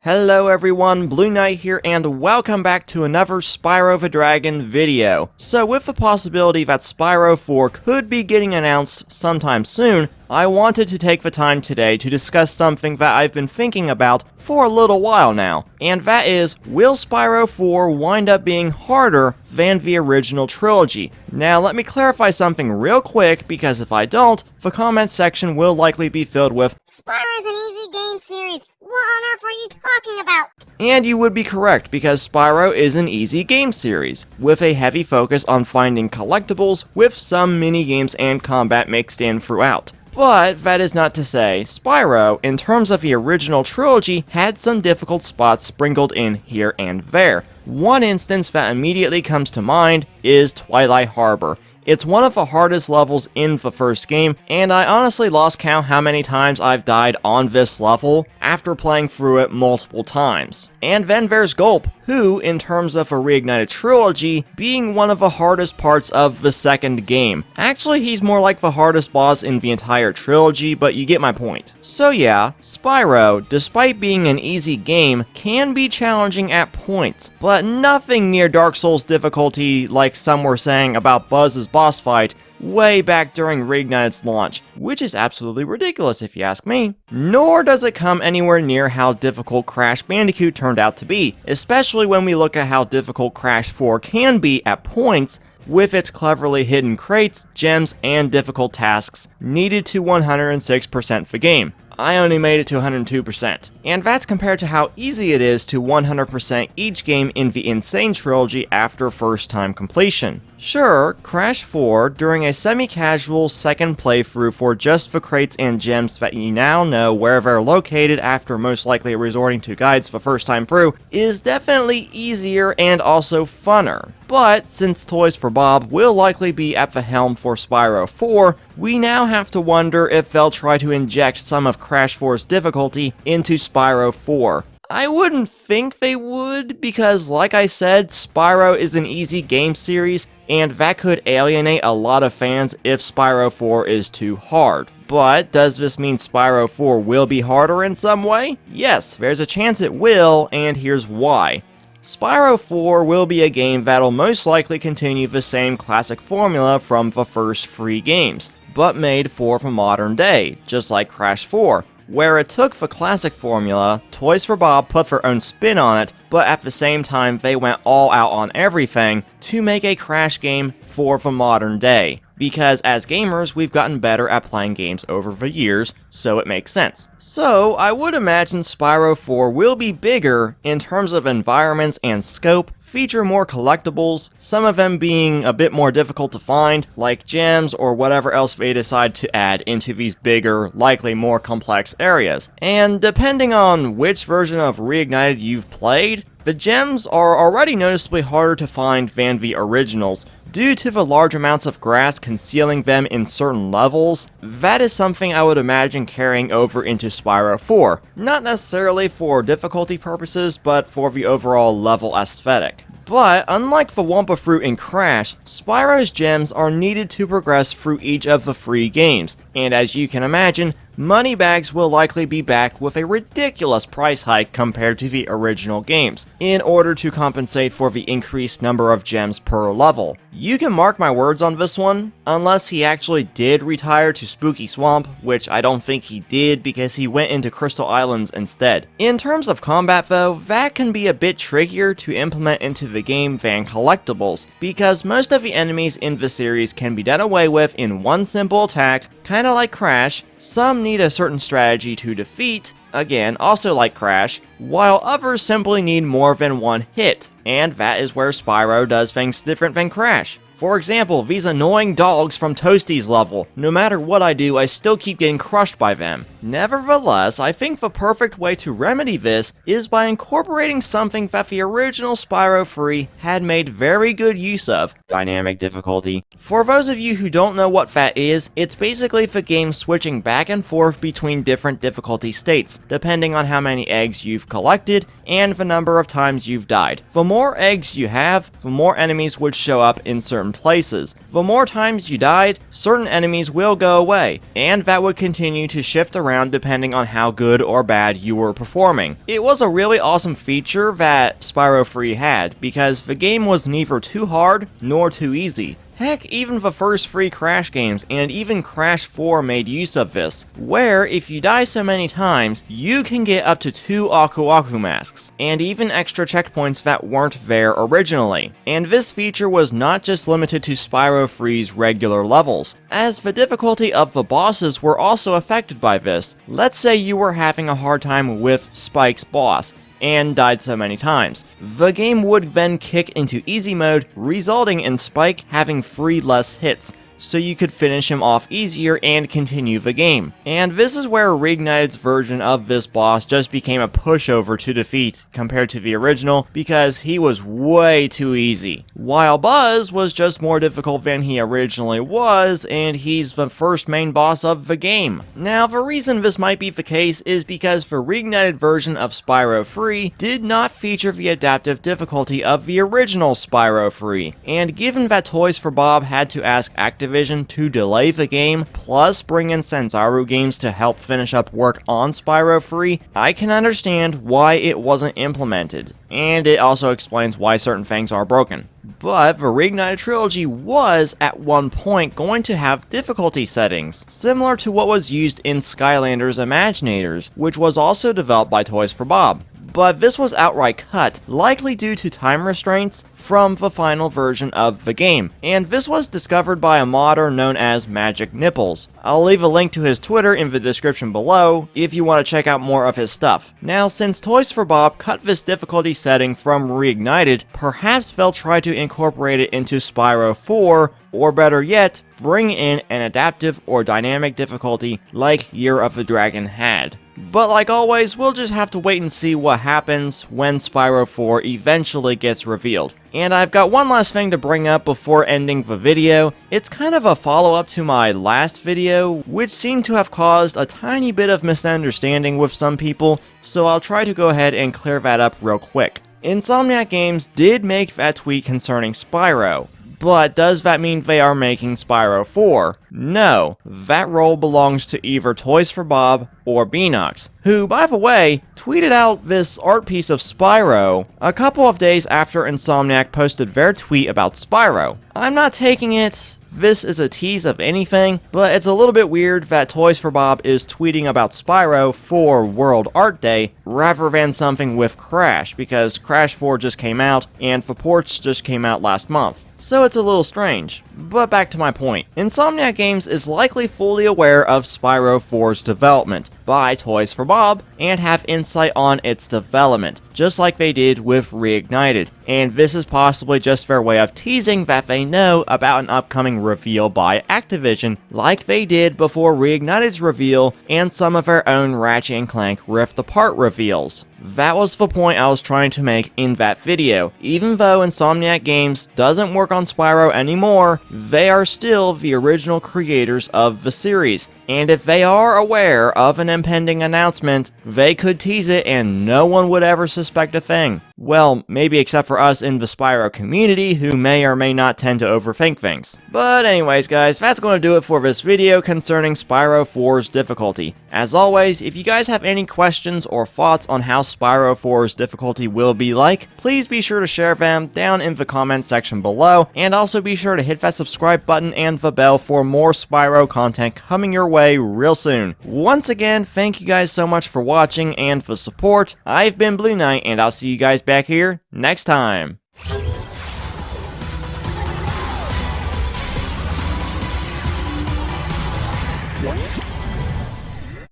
Hello everyone, Blueknight here, and welcome back to another Spyro the Dragon video. So with the possibility that Spyro 4 could be getting announced sometime soon, I wanted to take the time today to discuss something that I've been thinking about for a little while now, and that is, will Spyro 4 wind up being harder than the original trilogy? Now let me clarify something real quick, because if I don't, the comment section will likely be filled with Spyro's an easy game series. What on earth are you talking about? And you would be correct, because Spyro is an easy game series, with a heavy focus on finding collectibles with some mini-games and combat mixed in throughout. But that is not to say, Spyro, in terms of the original trilogy, had some difficult spots sprinkled in here and there. One instance that immediately comes to mind is Twilight Harbor. It's one of the hardest levels in the first game, and I honestly lost count how many times I've died on this level after playing through it multiple times. And then there's Gulp, who, in terms of a Reignited Trilogy, being one of the hardest parts of the second game. Actually, he's more like the hardest boss in the entire trilogy, but you get my point. So yeah, Spyro, despite being an easy game, can be challenging at points, but nothing near Dark Souls difficulty like some were saying about Buzz's boss fight way back during Reignited's launch, which is absolutely ridiculous if you ask me. Nor does it come anywhere near how difficult Crash Bandicoot turned out to be, especially when we look at how difficult Crash 4 can be at points, with its cleverly hidden crates, gems, and difficult tasks needed to 106% the game. I only made it to 102%, and that's compared to how easy it is to 100% each game in the Insane Trilogy after first time completion. Sure, Crash 4, during a semi-casual second playthrough for just the crates and gems that you now know where they're located after most likely resorting to guides the first time through, is definitely easier and also funner. But since Toys for Bob will likely be at the helm for Spyro 4, we now have to wonder if they'll try to inject some of Crash 4's difficulty into Spyro 4. I wouldn't think they would, because like I said, Spyro is an easy game series, and that could alienate a lot of fans if Spyro 4 is too hard. But does this mean Spyro 4 will be harder in some way? Yes, there's a chance it will, and here's why. Spyro 4 will be a game that'll most likely continue the same classic formula from the first 3 games, but made for the modern day, just like Crash 4. Where it took the classic formula, Toys for Bob put their own spin on it, but at the same time they went all out on everything to make a Crash game for the modern day. Because as gamers, we've gotten better at playing games over the years, so it makes sense. So I would imagine Spyro 4 will be bigger in terms of environments and scope, feature more collectibles, some of them being a bit more difficult to find, like gems or whatever else they decide to add into these bigger, likely more complex areas. And depending on which version of Reignited you've played, the gems are already noticeably harder to find than the originals, due to the large amounts of grass concealing them in certain levels. That is something I would imagine carrying over into Spyro 4, not necessarily for difficulty purposes, but for the overall level aesthetic. But unlike the Wumpa Fruit in Crash, Spyro's gems are needed to progress through each of the 3 games, and as you can imagine, Moneybags will likely be back with a ridiculous price hike compared to the original games, in order to compensate for the increased number of gems per level. You can mark my words on this one, unless he actually did retire to Spooky Swamp, which I don't think he did because he went into Crystal Islands instead. In terms of combat though, that can be a bit trickier to implement into the game than collectibles, because most of the enemies in the series can be done away with in one simple attack, kinda like Crash. Some need a certain strategy to defeat, again, also like Crash, while others simply need more than one hit, and that is where Spyro does things different than Crash. For example, these annoying dogs from Toasty's level. No matter what I do, I still keep getting crushed by them. Nevertheless, I think the perfect way to remedy this is by incorporating something that the original Spyro 3 had made very good use of, dynamic difficulty. For those of you who don't know what that is, it's basically the game switching back and forth between different difficulty states, depending on how many eggs you've collected and the number of times you've died. The more eggs you have, the more enemies would show up in certain certain places. The more times you died, certain enemies will go away, and that would continue to shift around depending on how good or bad you were performing. It was a really awesome feature that Spyro 3 had, because the game was neither too hard nor too easy. Heck, even the first free Crash games and even Crash 4 made use of this, where if you die so many times, you can get up to 2 Aku Aku masks, and even extra checkpoints that weren't there originally. And this feature was not just limited to Spyro 3's regular levels, as the difficulty of the bosses were also affected by this. Let's say you were having a hard time with Spike's boss, and died so many times. The game would then kick into easy mode, resulting in Spike having 3 less hits, so you could finish him off easier and continue the game. And this is where Reignited's version of this boss just became a pushover to defeat compared to the original, because he was way too easy. While Buzz was just more difficult than he originally was, and he's the first main boss of the game. Now, the reason this might be the case is because the Reignited version of Spyro 3 did not feature the adaptive difficulty of the original Spyro 3, and given that Toys for Bob had to ask Activision to delay the game, plus bring in Sanzaru Games to help finish up work on Spyro 3, I can understand why it wasn't implemented. And it also explains why certain things are broken. But the Reignited Trilogy was, at one point, going to have difficulty settings, similar to what was used in Skylanders Imaginators, which was also developed by Toys for Bob. But this was outright cut, likely due to time restraints from the final version of the game, and this was discovered by a modder known as Magic Nipples. I'll leave a link to his Twitter in the description below if you want to check out more of his stuff. Now, since Toys for Bob cut this difficulty setting from Reignited, perhaps they'll try to incorporate it into Spyro 4, or better yet, bring in an adaptive or dynamic difficulty like Year of the Dragon had. But like always, we'll just have to wait and see what happens when Spyro 4 eventually gets revealed. And I've got one last thing to bring up before ending the video. It's kind of a follow-up to my last video, which seemed to have caused a tiny bit of misunderstanding with some people, so I'll try to go ahead and clear that up real quick. Insomniac Games did make that tweet concerning Spyro. But does that mean they are making Spyro 4? No, that role belongs to either Toys for Bob or Beanox, who, by the way, tweeted out this art piece of Spyro a couple of days after Insomniac posted their tweet about Spyro. I'm not taking this is a tease of anything, but it's a little bit weird that Toys for Bob is tweeting about Spyro for World Art Day rather than something with Crash, because Crash 4 just came out and the ports just came out last month. So it's a little strange. But back to my point. Insomniac Games is likely fully aware of Spyro 4's development by Toys for Bob and have insight on its development, just like they did with Reignited. And this is possibly just their way of teasing that they know about an upcoming reveal by Activision, like they did before Reignited's reveal and some of their own Ratchet & Clank Rift Apart reveals. That was the point I was trying to make in that video. Even though Insomniac Games doesn't work on Spyro anymore, they are still the original creators of the series. And if they are aware of an impending announcement, they could tease it and no one would ever suspect a thing. Well, maybe except for us in the Spyro community, who may or may not tend to overthink things. But anyways guys, that's going to do it for this video concerning Spyro 4's difficulty. As always, if you guys have any questions or thoughts on how Spyro 4's difficulty will be like, please be sure to share them down in the comment section below, and also be sure to hit that subscribe button and the bell for more Spyro content coming your way real soon. Once again, thank you guys so much for watching and the support. I've been Blueknight, and I'll see you guys back here next time.